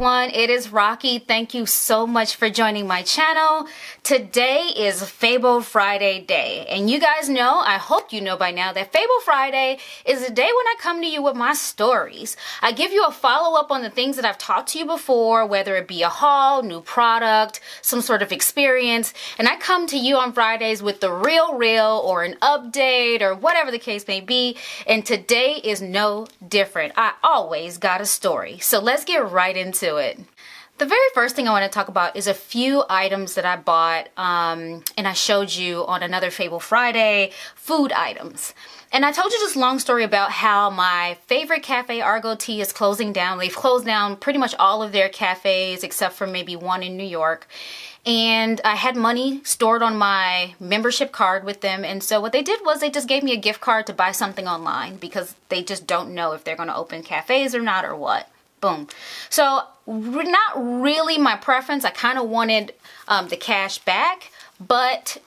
everyone, it is Rocky. Thank you so much for joining my channel. Today is Fable Friday day, and you guys know, I hope you know by now, that Fable Friday is the day when I come to you with my stories. I give you a follow-up on the things that I've talked to you before, whether it be a haul, new product, some sort of experience, and I come to you on Fridays with the real or an update or whatever the case may be, and today is no different. I always got a story. So let's get right into it. The very first thing I want to talk about is a few items that I bought and I showed you on another Fable Friday, food items. And I told you this long story about how my favorite cafe, Argo Tea, is closing down. They've closed down pretty much all of their cafes except for maybe one in New York. And I had money stored on my membership card with them. And so what they did was they just gave me a gift card to buy something online because they just don't know if they're going to open cafes or not or what. Boom. So not really my preference. I kind of wanted the cash back, but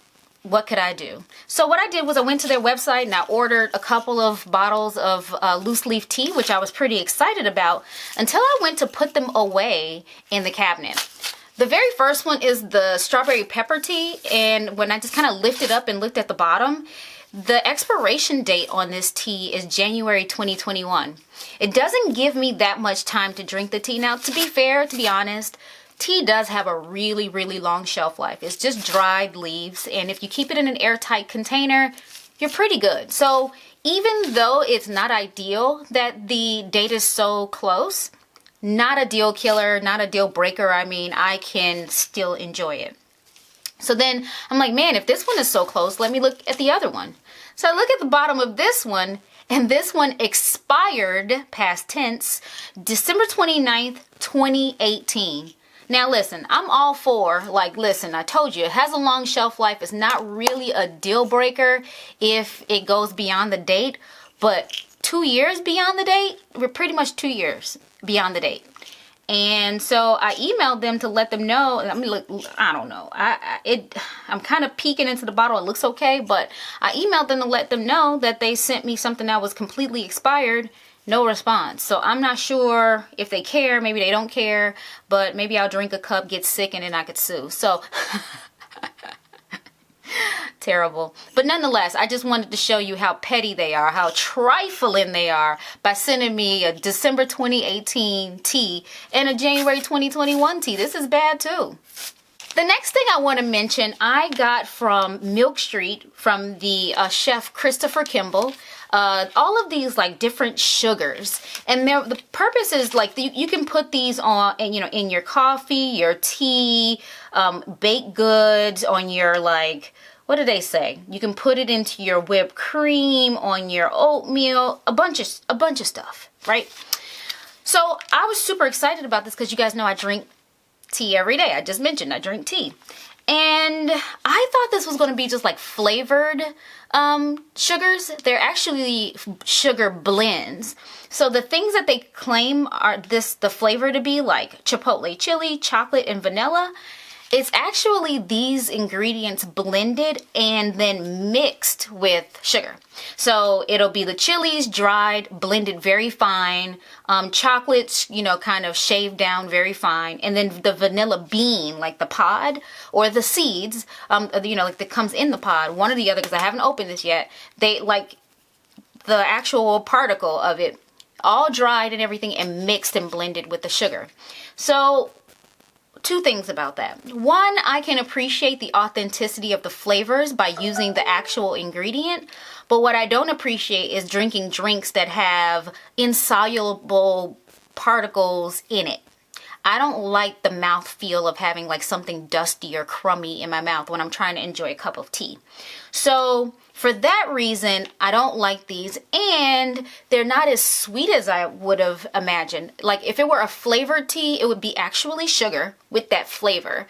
what could I do? So what I did was I went to their website and I ordered a couple of bottles of loose leaf tea, which I was pretty excited about until I went to put them away in the cabinet. The very first one is the strawberry pepper tea, and when I just kind of lifted up and looked at the bottom, the expiration date on this tea is January 2021. It doesn't give me that much time to drink the tea. Now, to be fair, to be honest, tea does have a really long shelf life. It's just dried leaves, and if you keep it in an airtight container, you're pretty good. So even though it's not ideal that the date is so close, not a deal killer, not a deal breaker. I mean, I can still enjoy it. So then I'm like, man, if this one is so close, let me look at the other one. So I look at the bottom of this one, and this one expired, past tense, December 29th, 2018. Now listen, I'm all for, listen, I told you, it has a long shelf life. It's not really a deal breaker if it goes beyond the date, but 2 years beyond the date, we're pretty much 2 years beyond the date. And so I emailed them to let them know. I mean, look, I don't know. I'm kind of peeking into the bottle. It looks okay, but I emailed them to let them know that they sent me something that was completely expired. No response. So I'm not sure if they care. Maybe they don't care, but maybe I'll drink a cup, get sick, and then I could sue. So terrible. But nonetheless, I just wanted to show you how petty they are, how trifling they are by sending me a December 2018 tea and a January 2021 tea. This is bad too. The next thing I want to mention, I got from Milk Street from the chef Christopher Kimball. All of these different sugars, and the purpose is you can put these on, and in your coffee, your tea, baked goods, on your what do they say? You can put it into your whipped cream, on your oatmeal, a bunch of stuff, right? So I was super excited about this because you guys know I drink tea every day. I just mentioned I drink tea. And I thought this was going to be just flavored sugars. They're actually sugar blends. So the things that they claim are the flavor to be chipotle chili, chocolate, and vanilla, it's actually these ingredients blended and then mixed with sugar. So it'll be the chilies dried, blended very fine, chocolates, kind of shaved down very fine, and then the vanilla bean, the pod or the seeds, that comes in the pod, one or the other, because I haven't opened this yet. They the actual particle of it, all dried and everything, and mixed and blended with the sugar. So two things about that. One, I can appreciate the authenticity of the flavors by using the actual ingredient, but what I don't appreciate is drinking drinks that have insoluble particles in it. I don't like the mouthfeel of having something dusty or crummy in my mouth when I'm trying to enjoy a cup of tea. So for that reason, I don't like these, and they're not as sweet as I would have imagined. If it were a flavored tea, it would be actually sugar with that flavor.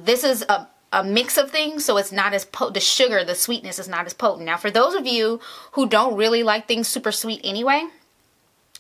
This is a mix of things, so it's not as potent. The sugar, the sweetness is not as potent. Now, for those of you who don't really like things super sweet anyway,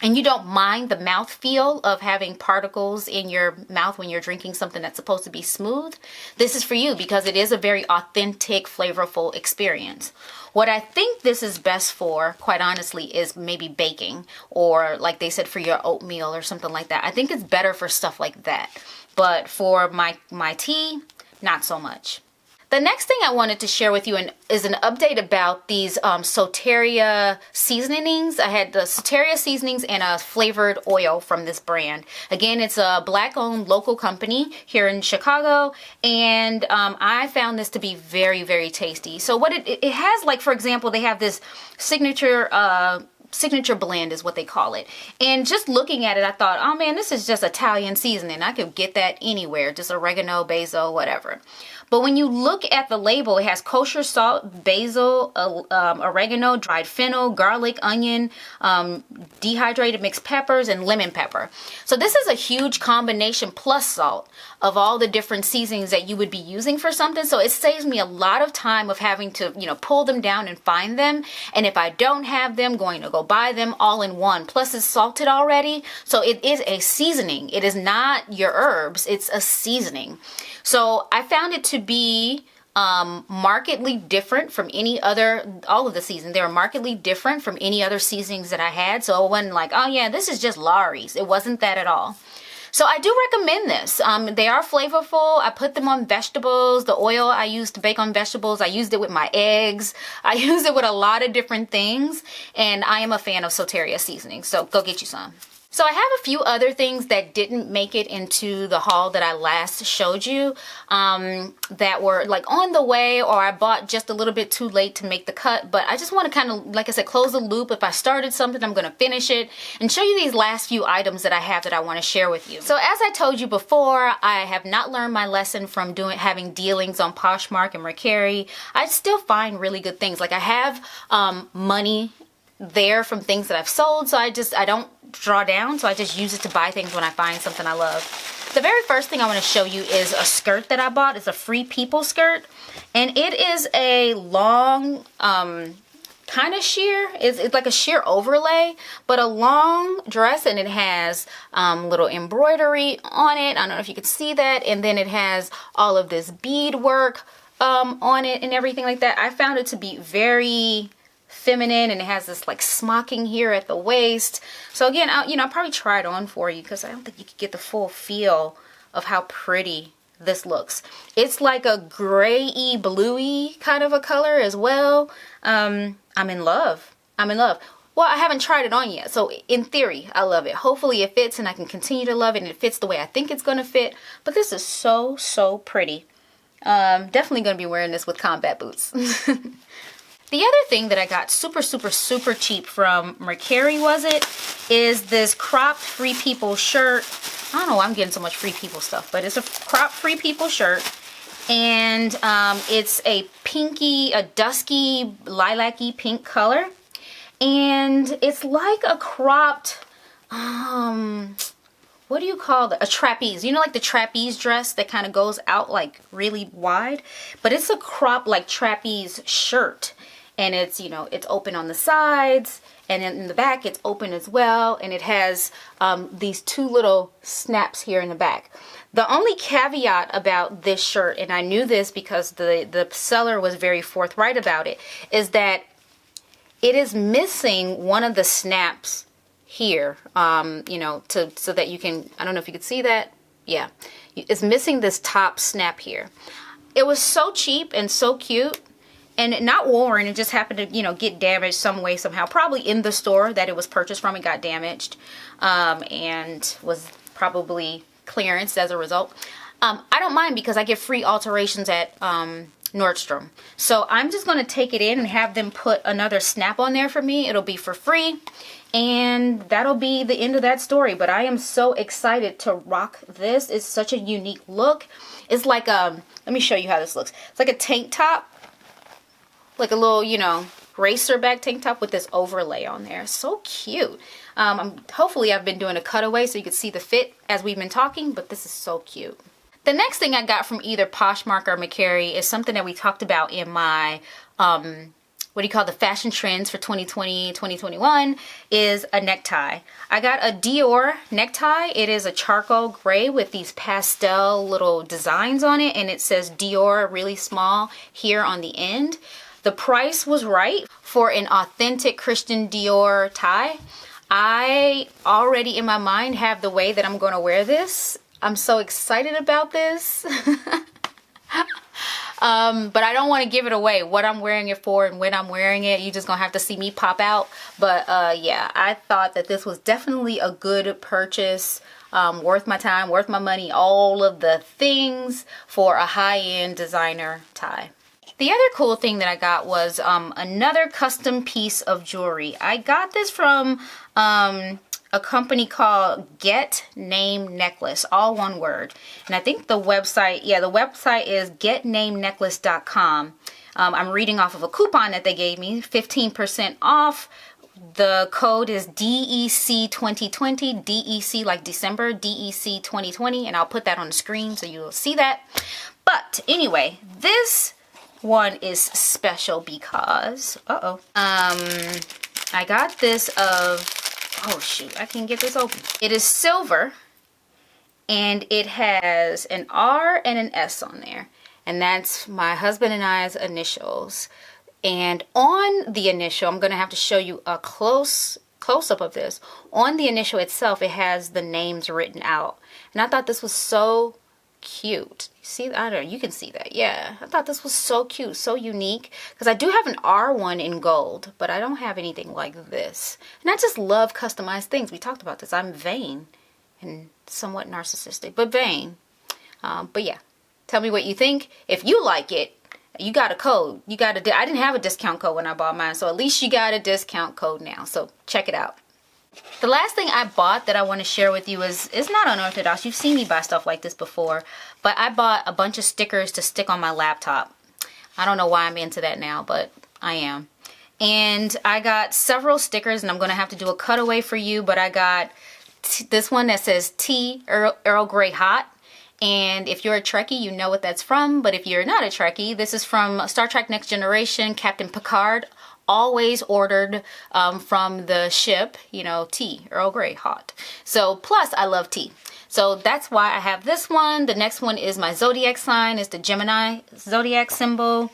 and you don't mind the mouth feel of having particles in your mouth when you're drinking something that's supposed to be smooth, this is for you because it is a very authentic, flavorful experience. What I think this is best for, quite honestly, is maybe baking, or like they said, for your oatmeal or something like that. I think it's better for stuff like that. But for my tea, not so much. The next thing I wanted to share with you is an update about these Soteria Seasonings. I had the Soteria Seasonings and a flavored oil from this brand. Again, it's a Black-owned local company here in Chicago, and I found this to be very, very tasty. So what it has, like, for example, they have this signature blend is what they call it. And just looking at it, I thought, oh man, this is just Italian seasoning. I could get that anywhere, just oregano, basil, whatever. But when you look at the label, it has kosher salt, basil, oregano, dried fennel, garlic, onion, dehydrated mixed peppers, and lemon pepper. So this is a huge combination plus salt of all the different seasonings that you would be using for something. So it saves me a lot of time of having to, pull them down and find them. And if I don't have them, going to go buy them all in one. Plus it's salted already. So it is a seasoning. It is not your herbs. It's a seasoning. So I found it to be markedly different from any other, all of the seasons. They were markedly different from any other seasonings that I had. So it wasn't like, oh yeah, this is just Lawry's. It wasn't that at all. So I do recommend this. They are flavorful. I put them on vegetables. The oil I used to bake on vegetables, I used it with my eggs. I use it with a lot of different things. And I am a fan of Soteria Seasonings. So go get you some. So I have a few other things that didn't make it into the haul that I last showed you that were like on the way, or I bought just a little bit too late to make the cut. But I just want to kind of, like I said, close the loop. If I started something, I'm going to finish it and show you these last few items that I have that I want to share with you. So as I told you before, I have not learned my lesson from having dealings on Poshmark and Mercari. I still find really good things. Like I have money there from things that I've sold, so I don't draw down, so I just use it to buy things when I find something I love. The very first thing I want to show you is a skirt that I bought. It's a Free People skirt, and it is a long kind of sheer. It's like a sheer overlay, but a long dress, and it has little embroidery on it. I don't know if you can see that, and then it has all of this bead work on it and everything like that. I found it to be very feminine, and it has this like smocking here at the waist. So again, I'll probably try it on for you because I don't think you could get the full feel of how pretty this looks. It's like a gray-y, bluey kind of a color as well. I'm in love. I'm in love. Well, I haven't tried it on yet, so in theory, I love it. Hopefully it fits and I can continue to love it and it fits the way I think it's going to fit. But this is so, so pretty. Definitely going to be wearing this with combat boots. The other thing that I got super, super, super cheap from Mercari is this cropped Free People shirt. I don't know why I'm getting so much Free People stuff, but it's a cropped Free People shirt. And it's a dusky, lilac-y pink color. And it's like a cropped, what do you call that? A trapeze. You know, like the trapeze dress that kind of goes out like really wide? But it's a cropped like trapeze shirt. And it's, it's open on the sides, and in the back it's open as well, and it has these two little snaps here in the back. The only caveat about this shirt, and I knew this because the seller was very forthright about it, is that it is missing one of the snaps here, so that you can, I don't know if you could see that. Yeah, it's missing this top snap here. It was so cheap and so cute. And not worn, it just happened to, get damaged some way, somehow. Probably in the store that it was purchased from, it got damaged. And was probably clearanced as a result. I don't mind because I get free alterations at Nordstrom. So I'm just going to take it in and have them put another snap on there for me. It'll be for free. And that'll be the end of that story. But I am so excited to rock this. It's such a unique look. It's like let me show you how this looks. It's like a tank top. Like a little, racer back tank top with this overlay on there. So cute. Hopefully I've been doing a cutaway so you can see the fit as we've been talking, but this is so cute. The next thing I got from either Poshmark or Mercari is something that we talked about in my what do you call the fashion trends for 2020, 2021 is a necktie. I got a Dior necktie. It is a charcoal gray with these pastel little designs on it, and it says Dior really small here on the end. The price was right for an authentic Christian Dior tie. I already in my mind have the way that I'm going to wear this. I'm so excited about this. But I don't want to give it away, what I'm wearing it for and when I'm wearing it. You just gonna have to see me pop out. But yeah, I thought that this was definitely a good purchase, worth my time, worth my money, all of the things for a high-end designer tie. The other cool thing that I got was another custom piece of jewelry. I got this from a company called Get Name Necklace, all one word. And I think the website, yeah, the website is getnamenecklace.com. I'm reading off of a coupon that they gave me, 15% off. The code is DEC 2020, DEC like December, DEC 2020, and I'll put that on the screen so you'll see that. But anyway, this one is special because, I got this of, oh shoot, I can get this open. It is silver and it has an R and an S on there. And that's my husband and I's initials. And on the initial, I'm going to have to show you a close-up of this. On the initial itself, it has the names written out. And I thought this was so cute. See, I don't know, you can see that. Yeah, I thought this was so cute, so unique, because I do have an R one in gold, but I don't have anything like this. And I just love customized things. We talked about this. I'm vain and somewhat narcissistic, but vain. But yeah, tell me what you think. If you like it, you got a code. You got I didn't have a discount code when I bought mine, so at least you got a discount code now. So check it out. The last thing I bought that I want to share with you is not unorthodox. You've seen me buy stuff like this before, but I bought a bunch of stickers to stick on my laptop. I don't know why I'm into that now, but I am. And I got several stickers, and I'm going to have to do a cutaway for you, but I got this one that says Tea Earl Grey Hot. And if you're a Trekkie, you know what that's from, but if you're not a Trekkie, this is from Star Trek Next Generation, Captain Picard. Always ordered from the ship, you know, tea, Earl Grey, hot. So, plus I love tea. So that's why I have this one. The next one is my zodiac sign. It's the Gemini zodiac symbol.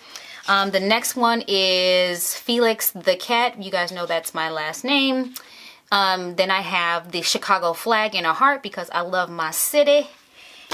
The next one is Felix the cat. You guys know that's my last name. Then I have the Chicago flag in a heart because I love my city.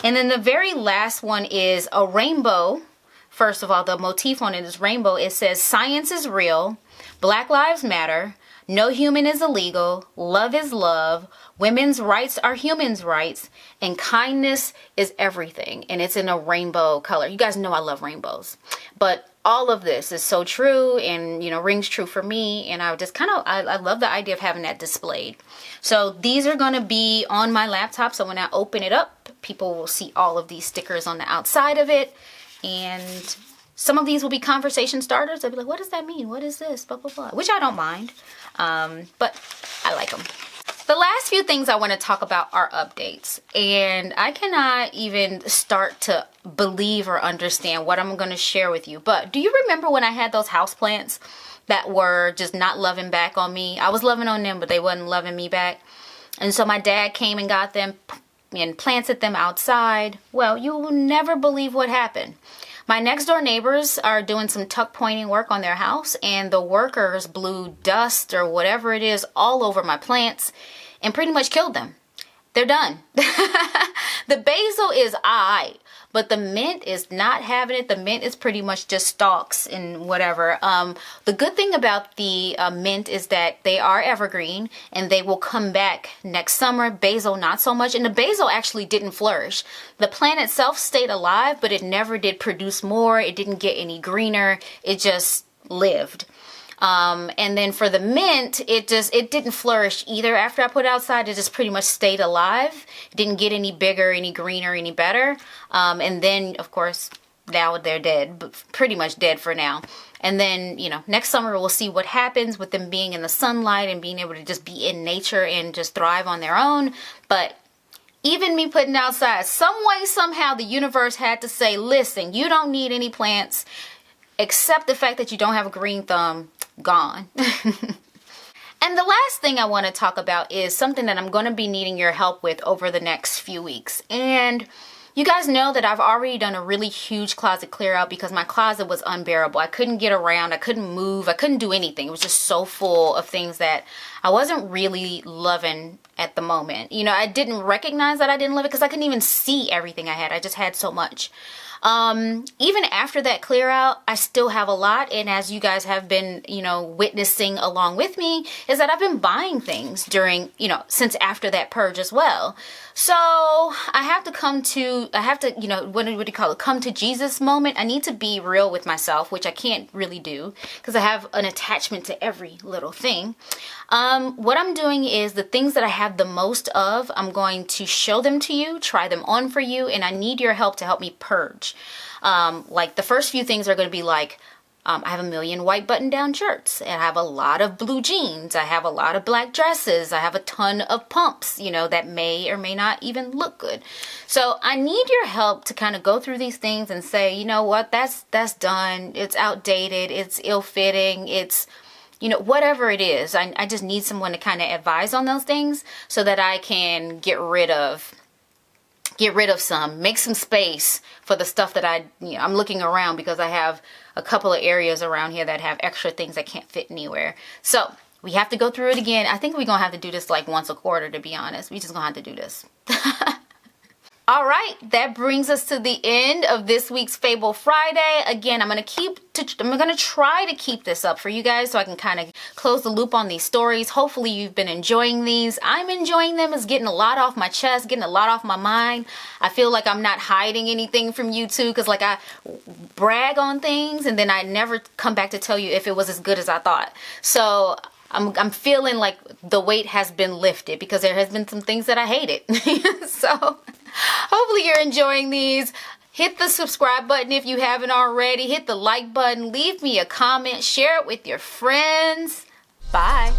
And then the very last one is a rainbow. First of all, the motif on it is rainbow. It says, science is real, Black Lives Matter, no human is illegal, love is love, women's rights are humans' rights, and kindness is everything. And it's in a rainbow color. You guys know I love rainbows. But all of this is so true and, you know, rings true for me. And I just I love the idea of having that displayed. So these are going to be on my laptop. So when I open it up, people will see all of these stickers on the outside of it. And some of these will be conversation starters. They'll be like, what does that mean? What is this? Blah, blah, blah. Which I don't mind. But I like them. The last few things I want to talk about are updates. And I cannot even start to believe or understand what I'm going to share with you. But do you remember when I had those houseplants that were just not loving back on me? I was loving on them, but they wasn't loving me back. And so my dad came and got them and planted them outside. Well, you will never believe what happened. My next door neighbors are doing some tuck pointing work on their house, and the workers blew dust or whatever it is all over my plants and pretty much killed them. They're done. The basil is alright, but the mint is not having it. The mint is pretty much just stalks and whatever. The good thing about the mint is that they are evergreen and they will come back next summer. Basil, not so much. And the basil actually didn't flourish. The plant itself stayed alive, but it never did produce more. It didn't get any greener. It just lived. And then for the mint, it didn't flourish either. After I put it outside, it just pretty much stayed alive. It didn't get any bigger, any greener, any better. And then, of course, now they're dead, but pretty much dead for now. And then, you know, next summer we'll see what happens with them being in the sunlight and being able to just be in nature and just thrive on their own. But even me putting outside, some way, somehow, the universe had to say, listen, you don't need any plants. except the fact that you don't have a green thumb, gone. And the last thing I want to talk about is something that I'm going to be needing your help with over the next few weeks. And you guys know that I've already done a really huge closet clear out because my closet was unbearable. I couldn't get around. I couldn't move. I couldn't do anything. It was just so full of things that I wasn't really loving at the moment. You know, I didn't recognize that I didn't love it because I couldn't even see everything I had. I just had so much. Even after that clear out, I still have a lot. And as you guys have been, you know, witnessing along with me, is that I've been buying things during, you know, since after that purge as well. So I have to, you know, what do you call it? Come to Jesus moment. I need to be real with myself, which I can't really do because I have an attachment to every little thing. What I'm doing is the things that I have the most of, I'm going to show them to you, try them on for you, and I need your help to help me purge. Like the first few things are going to be like, I have a million white button-down shirts, and I have a lot of blue jeans, I have a lot of black dresses, I have a ton of pumps, you know, that may or may not even look good. So I need your help to kind of go through these things and say, you know what, that's done, it's outdated, it's ill-fitting, it's, you know, whatever it is. I just need someone to kind of advise on those things so that I can get rid of some, make some space for the stuff that I'm looking around because I have a couple of areas around here that have extra things that can't fit anywhere. So we have to go through it again. I think we're going to have to do this like once a quarter, to be honest. We just going to have to do this. All right, that brings us to the end of this week's Fable Friday. Again, I'm going to try to keep this up for you guys so I can kind of close the loop on these stories. Hopefully you've been enjoying these. I'm enjoying them. It's getting a lot off my chest, getting a lot off my mind. I feel like I'm not hiding anything from you too, because like I brag on things and then I never come back to tell you if it was as good as I thought. So I'm feeling like the weight has been lifted because there has been some things that I hated. So hopefully you're enjoying these. Hit the subscribe button if you haven't already. Hit the like button. Leave me a comment. Share it with your friends. Bye.